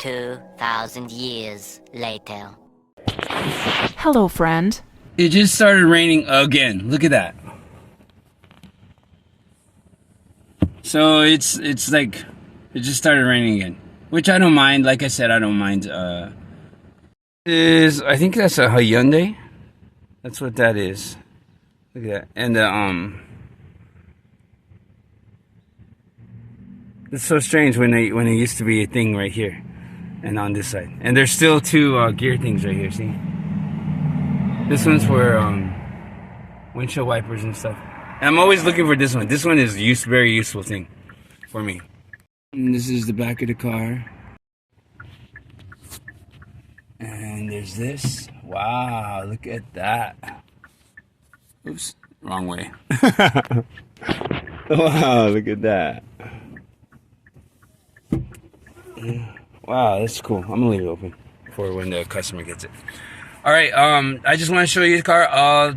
2,000 years later. Hello, friend. It just started raining again. Look at that. So it's like it just started raining again, which I don't mind. Like I said, I don't mind. I think that's a Hyundai. That's what that is. Look at that. And it's so strange when it used to be a thing right here and on this side. And there's still two gear things right here. See? This one's for windshield wipers and stuff. And I'm always looking for this one. This one is very useful thing for me. And this is the back of the car. And there's this. Wow, look at that. Oops, wrong way. Wow, look at that. Wow, that's cool. I'm gonna leave it open for when the customer gets it. All right, I just want to show you the car. I'll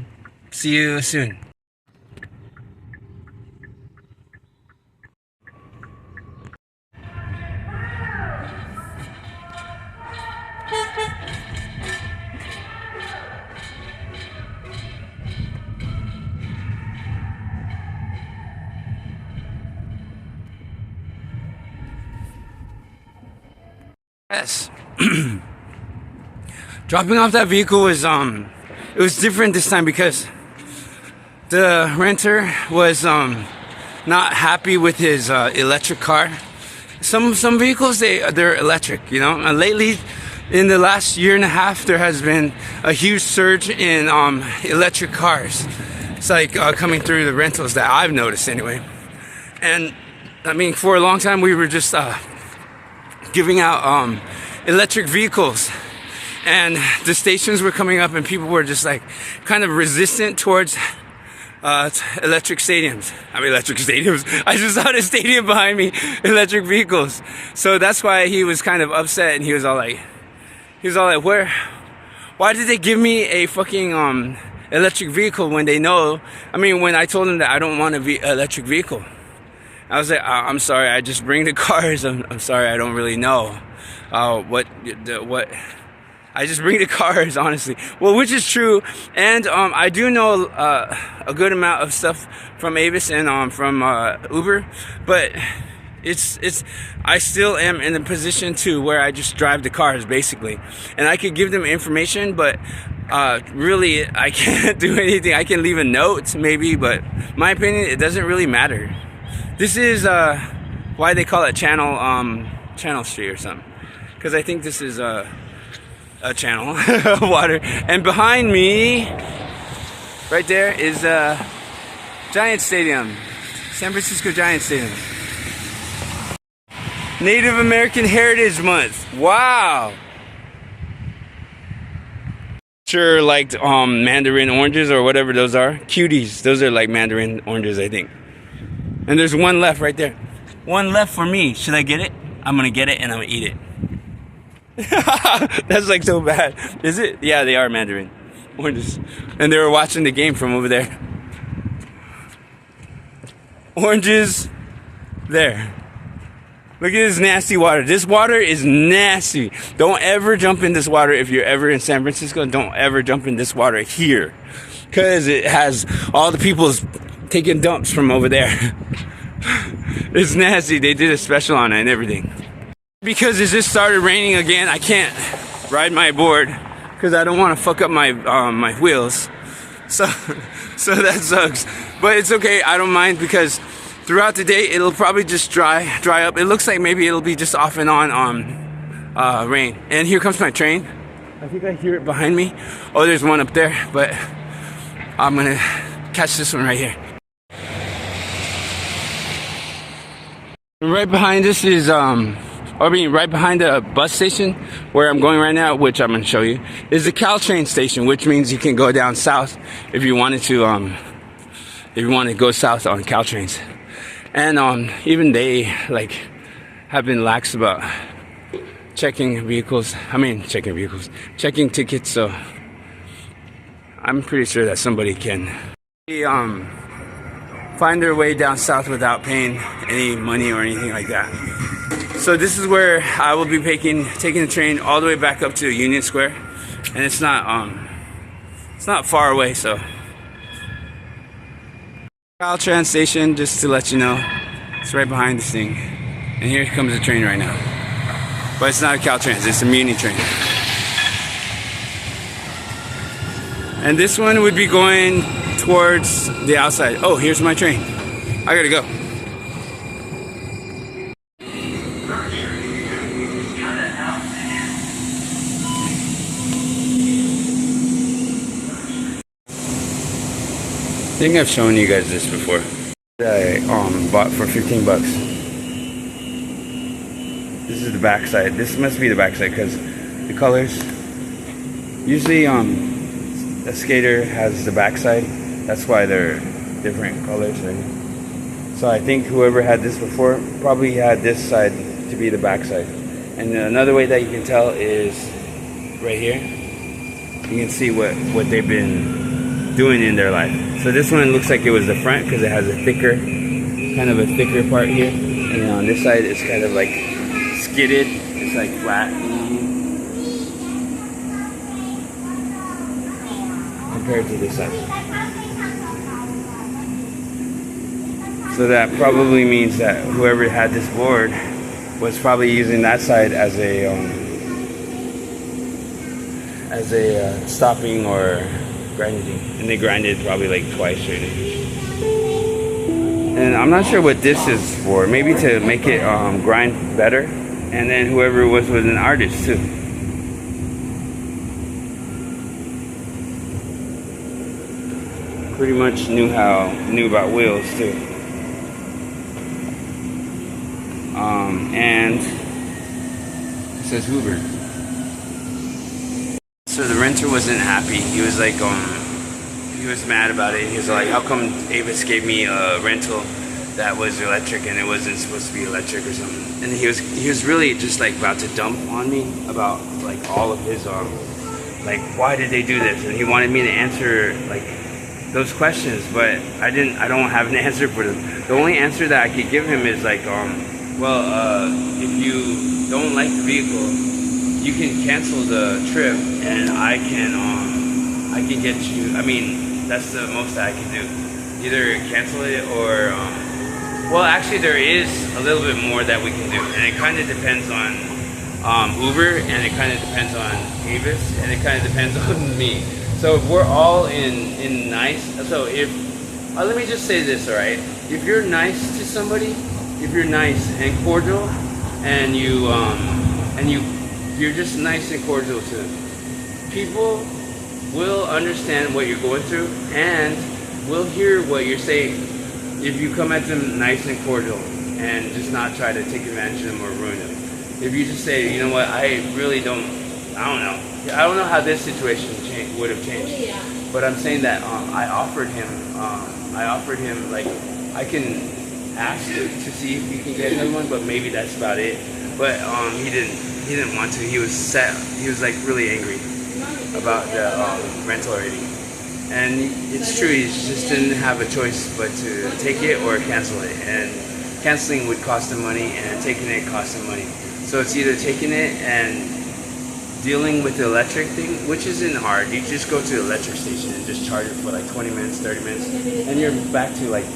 see you soon. Yes. Dropping off that vehicle was it was different this time because the renter was not happy with his electric car. Some vehicles they're electric, you know. And lately, in the last year and a half, there has been a huge surge in electric cars. It's like coming through the rentals that I've noticed anyway. And I mean, for a long time we were just giving out electric vehicles, and the stations were coming up and people were just like kind of resistant towards electric stadiums. I just saw the stadium behind me, electric vehicles. So that's why he was kind of upset, and he was all like why did they give me a fucking electric vehicle when they know, when I told them that I don't want an electric vehicle. I was like, I'm sorry, I just bring the cars. I'm sorry, I don't really know what. I just bring the cars, honestly. Well, which is true, and I do know a good amount of stuff from Avis and from Uber, but I still am in a position to where I just drive the cars basically, and I could give them information, but really I can't do anything. I can leave a note maybe, but my opinion, it doesn't really matter. This is why they call it Channel Street or something, because I think this is a channel of water. And behind me, right there, is Giant Stadium, San Francisco Giant Stadium. Native American Heritage Month. Wow. Sure liked mandarin oranges or whatever those are. Cuties. Those are like mandarin oranges, I think. And there's one left right there. One left for me. Should I get it? I'm gonna get it and I'm gonna eat it. That's like so bad. Is it? Yeah, they are mandarin oranges. And they were watching the game from over there. Oranges there. Look at this nasty water. This water is nasty. Don't ever jump in this water if you're ever in San Francisco. Don't ever jump in this water here, because it has all the people's taking dumps from over there. It's nasty. They did a special on it and everything. Because it just started raining again, I can't ride my board because I don't want to fuck up my my wheels. So that sucks. But it's okay. I don't mind, because throughout the day it'll probably just dry up. It looks like maybe it'll be just off and on rain. And here comes my train. I think I hear it behind me. Oh, there's one up there, but I'm gonna catch this one right here. Right behind us is right behind the bus station where I'm going right now, which I'm gonna show you, is the Caltrain station, which means you can go down south if you wanted to, if you want to go south on Caltrains. And even they have been lax about checking tickets. So I'm pretty sure that somebody can find their way down south without paying any money or anything like that. So this is where I will be taking the train all the way back up to Union Square, and it's not far away. So Caltrans station, just to let you know, it's right behind this thing, and here comes the train right now. But it's not a Caltrans, it's a Muni train. And this one would be going towards the outside. Oh, here's my train. I gotta go. I think I've shown you guys this before. I bought for 15 bucks. This is the backside. This must be the backside because the colors. Usually a skater has the backside. That's why they're different colors. Right? So I think whoever had this before probably had this side to be the backside. And another way that you can tell is right here. You can see what they've been doing in their life. So this one looks like it was the front because it has a thicker, kind of a thicker part here. And on this side it's kind of like skidded. It's like flat. Compared to this side. So that probably means that whoever had this board was probably using that side as a stopping or grinding, and they grinded probably like twice already. And I'm not sure what this is for. Maybe to make it grind better, and then whoever was an artist too. Pretty much knew about wheels too. And it says Hoover. So the renter wasn't happy. He was like, he was mad about it. He was like, how come Avis gave me a rental that was electric and it wasn't supposed to be electric or something? And he was really just like about to dump on me about like all of his like why did they do this? And he wanted me to answer like those questions, but I don't have an answer for them. The only answer that I could give him is like, if you don't like the vehicle, you can cancel the trip, and I can get you. I mean, that's the most that I can do. Either cancel it or, well, actually, there is a little bit more that we can do, and it kind of depends on Uber, and it kind of depends on Avis, and it kind of depends on me. So if we're all in nice, so if let me just say this, all right? If you're nice to somebody, if you're nice and cordial, and you're just nice and cordial to them, people will understand what you're going through and will hear what you're saying. If you come at them nice and cordial and just not try to take advantage of them or ruin them. If you just say, you know what, I don't know how this situation would have changed, but I'm saying that I offered him like, I can ask to see if he can get another one, but maybe that's about it. But he didn't want to. He was sad. He was like really angry about the rental already. And it's true, he just didn't have a choice but to take it or cancel it. And canceling would cost him money, and taking it cost him money. So it's either taking it and dealing with the electric thing, which isn't hard. You just go to the electric station and just charge it for like 20 minutes, 30 minutes, and you're back to like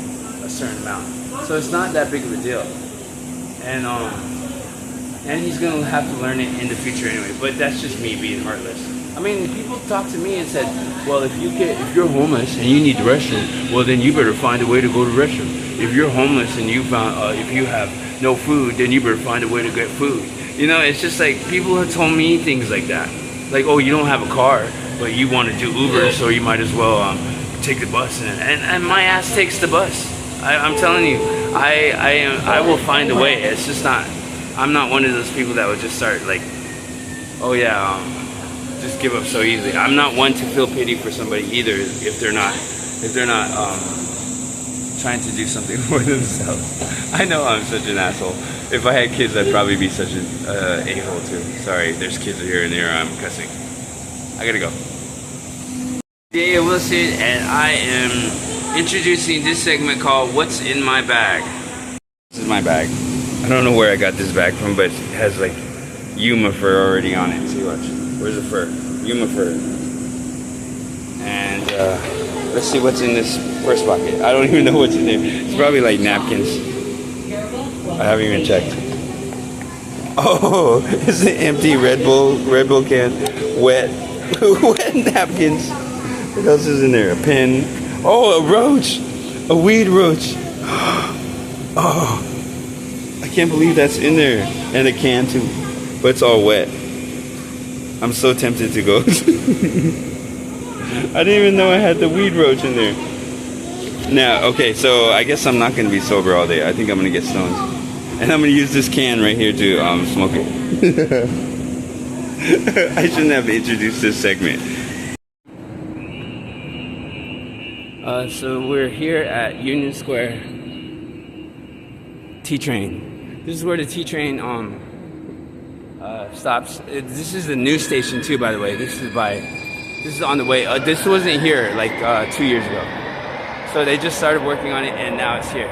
a certain amount. So it's not that big of a deal. And he's gonna have to learn it in the future anyway. But that's just me being heartless. I mean, people talk to me and said, well, if you're homeless and you need the restroom, well then you better find a way to go to the restroom. If you're homeless and if you have no food, then you better find a way to get food. You know, it's just like people have told me things like that. Like, oh, you don't have a car, but you want to do Uber, so you might as well take the bus. And my ass takes the bus. I'm telling you, I will find a way. It's just not. I'm not one of those people that would just start like, oh yeah, just give up so easily. I'm not one to feel pity for somebody either if they're not trying to do something for themselves. I know I'm such an asshole. If I had kids, I'd probably be such an a-hole too. Sorry, there's kids here and there. I'm cussing. I gotta go. Today wILSOn, and I am introducing this segment called "What's in My Bag." This is my bag. I don't know where I got this bag from, but it has like Yuma fur already on it. See, watch. Where's the fur? Yuma fur. And let's see what's in this first pocket. I don't even know what's in there. It's probably like napkins. I haven't even checked. Oh, it's an empty Red Bull can. Wet napkins. What else is in there? A pen. Oh, a roach. A weed roach. Oh, I can't believe that's in there. And a can too. But it's all wet. I'm so tempted to go. I didn't even know I had the weed roach in there. Now, okay, so I guess I'm not going to be sober all day. I think I'm going to get stoned. And I'm going to use this can right here to smoke it. I shouldn't have introduced this segment. So we're here at Union Square T-Train. This is where the T-Train stops. This is the new station too, by the way. This is on the way. This wasn't here like 2 years ago. So they just started working on it, and now it's here.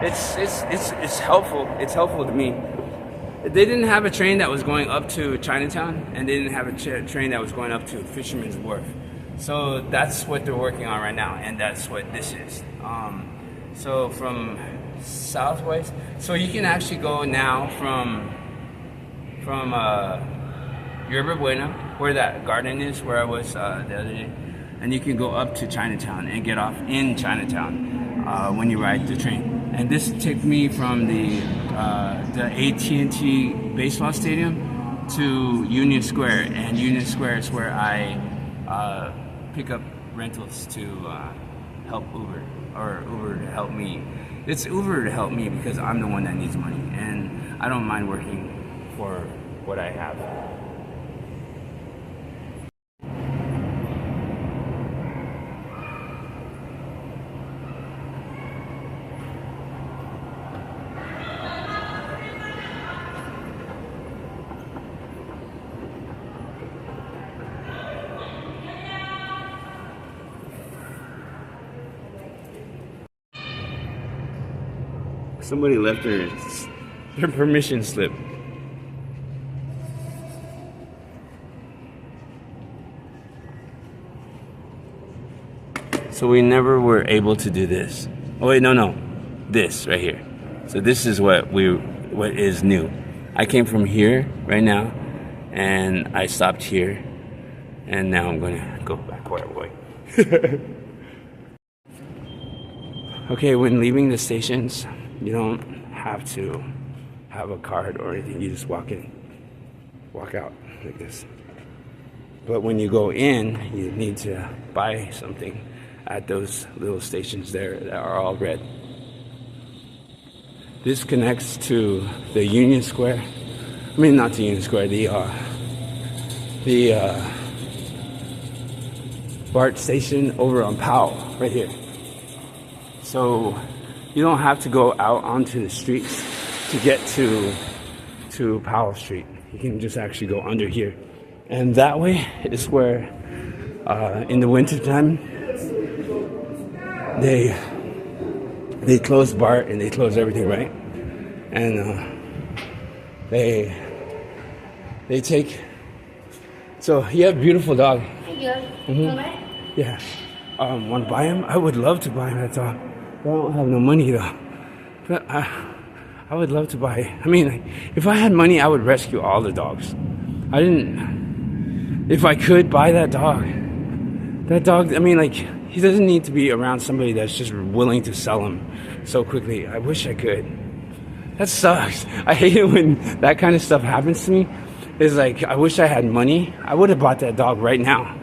It's helpful. It's helpful to me. They didn't have a train that was going up to Chinatown, and they didn't have a train that was going up to Fisherman's Wharf. So that's what they're working on right now, and that's what this is. So from Southwest, so you can actually go now from Yerba Buena, where that garden is, where I was the other day, and you can go up to Chinatown and get off in Chinatown when you ride the train. And this took me from the AT&T baseball stadium to Union Square, and Union Square is where I pick up rentals to help Uber, or Uber to help me. It's Uber to help me because I'm the one that needs money, and I don't mind working for what I have. Somebody left their permission slip. So we never were able to do this. Oh wait, no. This right here. So this is what is new. I came from here right now, and I stopped here, and now I'm gonna go back where I'm going. Okay, when leaving the stations, you don't have to have a card or anything. You just walk in, walk out like this. But when you go in, you need to buy something at those little stations there that are all red. This connects to the Union Square. I mean, not the Union Square, the BART station over on Powell, right here. So you don't have to go out onto the streets to get to Powell Street. You can just actually go under here. And that way is where, in the wintertime, they close BART and they close everything, right? And they take. So you have a beautiful dog. Mm-hmm. Yeah. Want to buy him? I would love to buy him that dog. But I don't have no money though. But I would love to buy. I mean, if I had money, I would rescue all the dogs. If I could buy that dog. That dog, I mean, like, he doesn't need to be around somebody that's just willing to sell him so quickly. I wish I could. That sucks. I hate it when that kind of stuff happens to me. It's like, I wish I had money. I would have bought that dog right now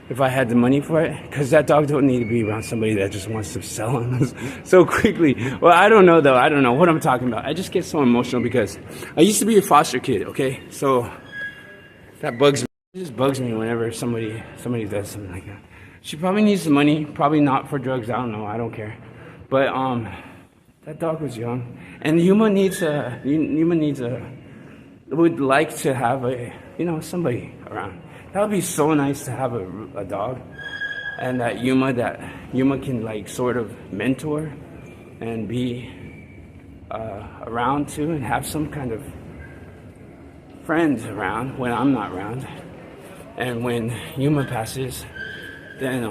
if I had the money for it. Because that dog don't need to be around somebody that just wants to sell him so quickly. Well, I don't know, though. I don't know what I'm talking about. I just get so emotional because I used to be a foster kid, okay? So that bugs me. It just bugs me whenever somebody does something like that. She probably needs the money, probably not for drugs, I don't know, I don't care. But that dog was young. And Yuma would like to have somebody around. That would be so nice to have a dog. And that Yuma can like sort of mentor and be around too, and have some kind of friends around when I'm not around. And when Yuma passes, then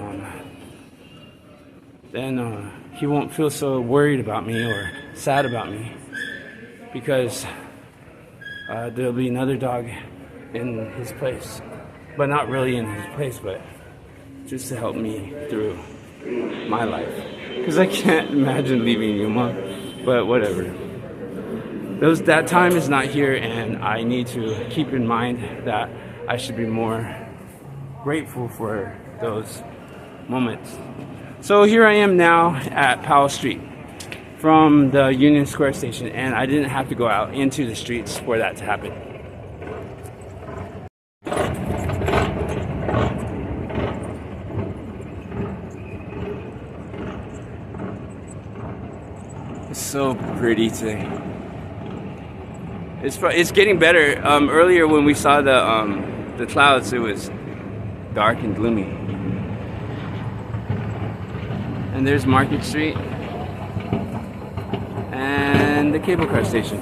he won't feel so worried about me or sad about me, because there'll be another dog in his place, but not really in his place, but just to help me through my life, because I can't imagine leaving Yuma. But whatever, that time is not here, and I need to keep in mind that I should be more grateful for those moments. So here I am now at Powell Street from the Union Square station, and I didn't have to go out into the streets for that to happen. It's so pretty today. It's getting better. Earlier when we saw the clouds, it was dark and gloomy. And there's Market Street and the cable car station.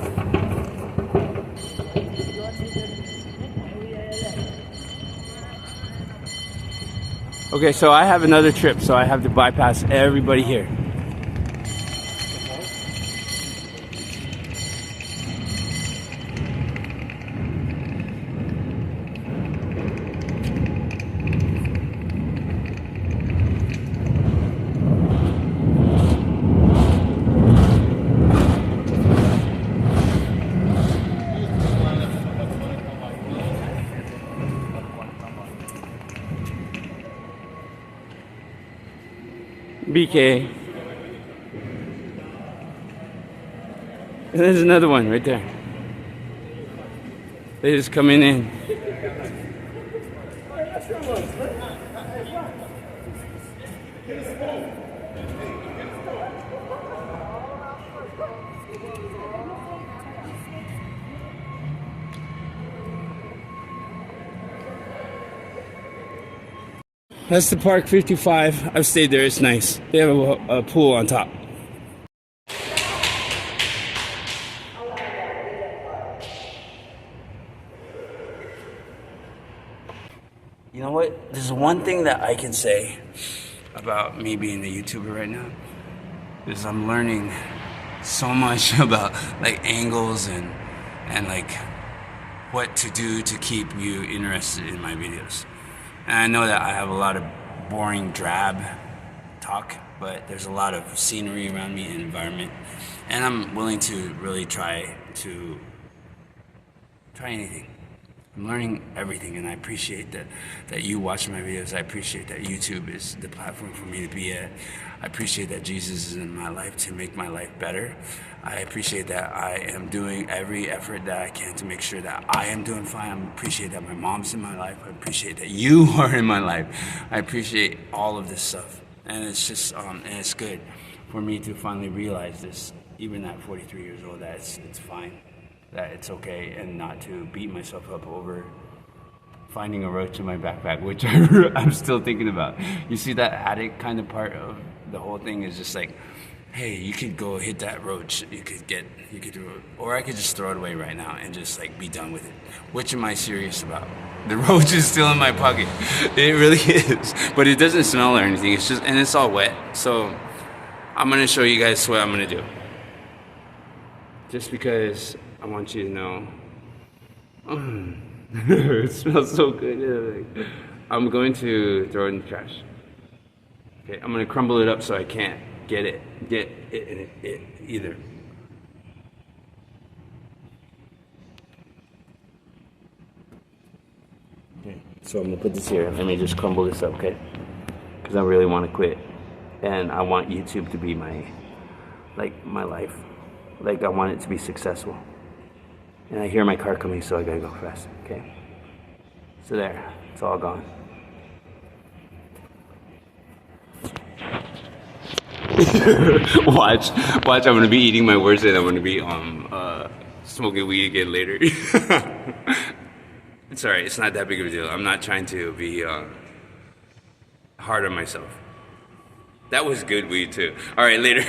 Okay, so I have another trip, so I have to bypass everybody here. BK. And there's another one right there. They just coming in. That's the Park 55. I've stayed there. It's nice. They have a pool on top. You know what? There's one thing that I can say about me being a YouTuber right now, is I'm learning so much about like angles and like what to do to keep you interested in my videos. And I know that I have a lot of boring, drab talk, but there's a lot of scenery around me and environment, and I'm willing to really try anything. I'm learning everything, and I appreciate that you watch my videos. I appreciate that YouTube is the platform for me to be at. I appreciate that Jesus is in my life to make my life better. I appreciate that I am doing every effort that I can to make sure that I am doing fine. I appreciate that my mom's in my life. I appreciate that you are in my life. I appreciate all of this stuff. And it's just, and it's good for me to finally realize this, even at 43 years old, that it's fine, that it's okay, and not to beat myself up over finding a roach in my backpack, which I'm still thinking about. You see, that attic kind of part of the whole thing is just like, hey, you could go hit that roach, you could do it, or I could just throw it away right now and just like be done with it. Which am I serious about? The roach is still in my pocket. It really is, but it doesn't smell or anything. It's just, and it's all wet. So I'm gonna show you guys what I'm gonna do, just because I want you to know. It smells so good. I'm going to throw it in the trash. Okay, I'm gonna crumble it up so I can't get it in it either. Okay, so I'm gonna put this here. Let me just crumble this up, okay? Because I really want to quit, and I want YouTube to be my life. Like, I want it to be successful. And I hear my car coming, so I gotta go fast. Okay. So there, it's all gone. Watch, I'm gonna be eating my words, and I'm gonna be smoking weed again later. It's alright, it's not that big of a deal. I'm not trying to be hard on myself. That was good weed too. Alright, later.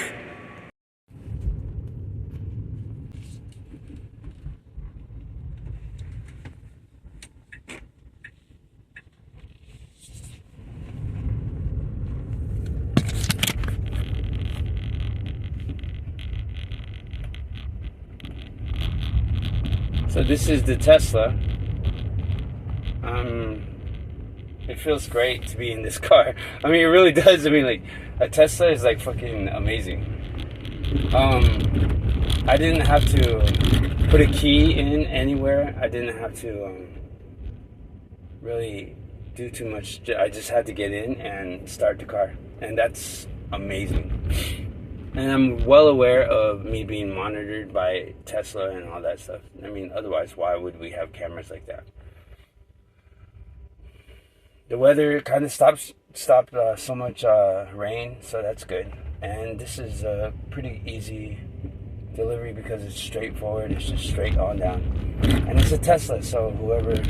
So this is the Tesla. It feels great to be in this car. I mean, it really does. I mean, like, a Tesla is like fucking amazing. I didn't have to put a key in anywhere. I didn't have to really do too much. I just had to get in and start the car, and that's amazing. And I'm well aware of me being monitored by Tesla and all that stuff. I mean, otherwise, why would we have cameras like that? The weather kind of stopped so much rain, so that's good. And this is a pretty easy delivery because it's straightforward. It's just straight on down, and it's a Tesla. So whoever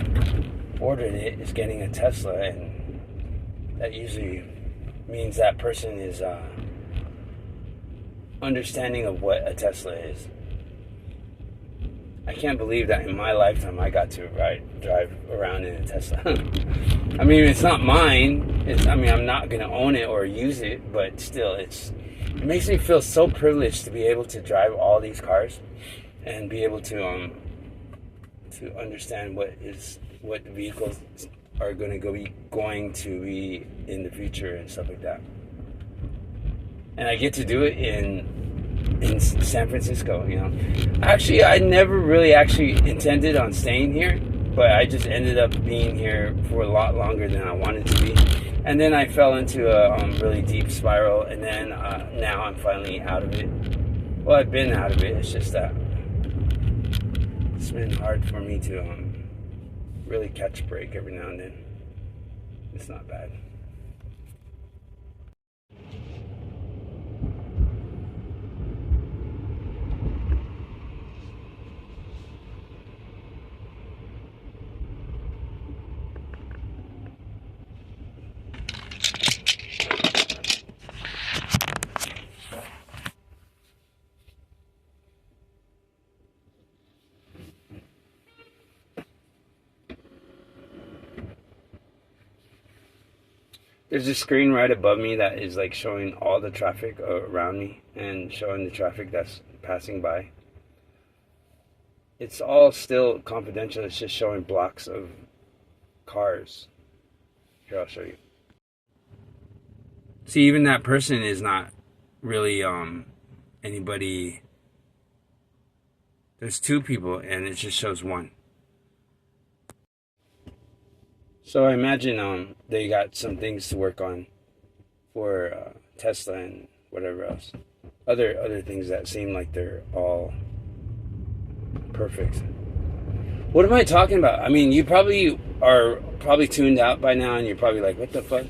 ordered it is getting a Tesla, and that usually means that person is understanding of what a Tesla is. I can't believe that in my lifetime I got to drive around in a Tesla. I mean, it's not mine. I mean, I'm not gonna own it or use it, but still, it makes me feel so privileged to be able to drive all these cars and be able to understand what vehicles are going to be in the future and stuff like that. And I get to do it in San Francisco, you know. Actually, I never really actually intended on staying here, but I just ended up being here for a lot longer than I wanted to be. And then I fell into a really deep spiral, and then now I'm finally out of it. Well, I've been out of it. It's just that it's been hard for me to really catch a break every now and then. It's not bad. There's a screen right above me that is like showing all the traffic around me and showing the traffic that's passing by. It's all still confidential. It's just showing blocks of cars. Here, I'll show you. See, even that person is not really anybody. There's two people and it just shows one. So I imagine they got some things to work on for Tesla and whatever else. Other things that seem like they're all perfect. What am I talking about? I mean, you probably are tuned out by now, and you're probably like, what the fuck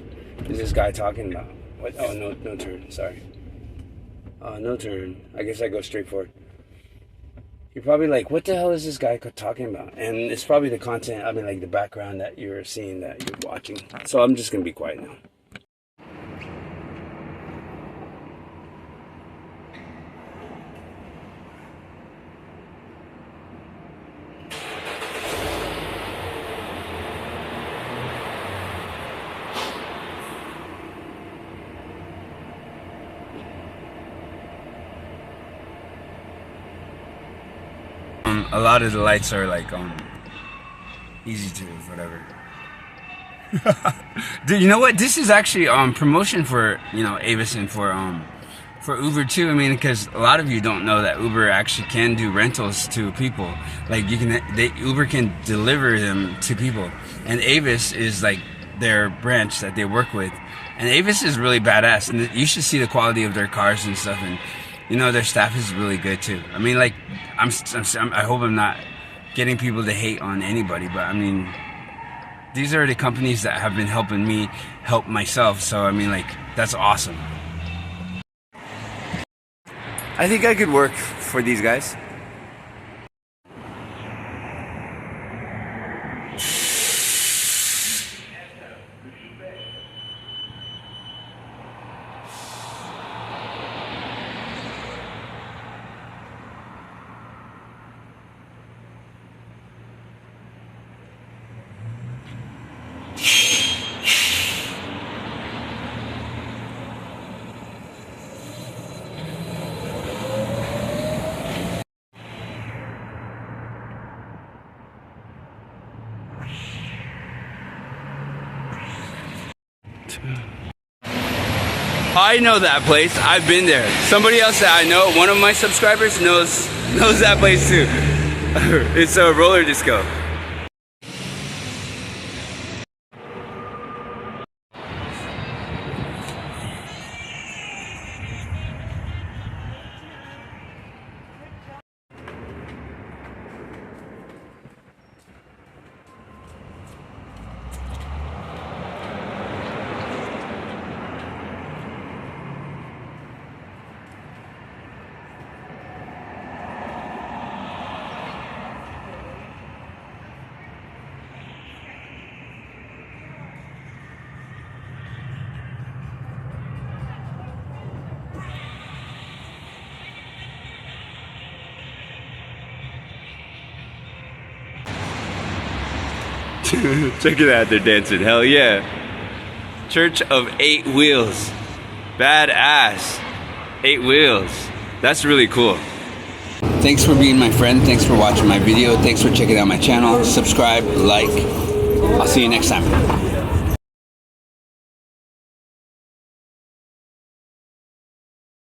is this guy talking about? What? Oh, no turn. Sorry. No turn. I guess I go straight forward. You're probably like, what the hell is this guy talking about? And it's probably the content, I mean, like the background that you're seeing, that you're watching. So I'm just going to be quiet now. A lot of the lights are like easy to whatever. Dude, you know what? This is actually promotion for, you know, Avis and for Uber too. I mean, because a lot of you don't know that Uber actually can do rentals to people. Like Uber can deliver them to people, and Avis is like their branch that they work with. And Avis is really badass, and you should see the quality of their cars and stuff. And you know, their staff is really good too. I mean, like, I hope I'm not getting people to hate on anybody, but I mean, these are the companies that have been helping me help myself. So I mean, like, that's awesome. I think I could work for these guys. I know that place. I've been there. Somebody else that I know, one of my subscribers knows that place too. It's a roller disco. Check it out, they're dancing. Hell yeah. Church of 8 wheels. Badass. 8 wheels. That's really cool. Thanks for being my friend. Thanks for watching my video. Thanks for checking out my channel. Subscribe, like. I'll see you next time.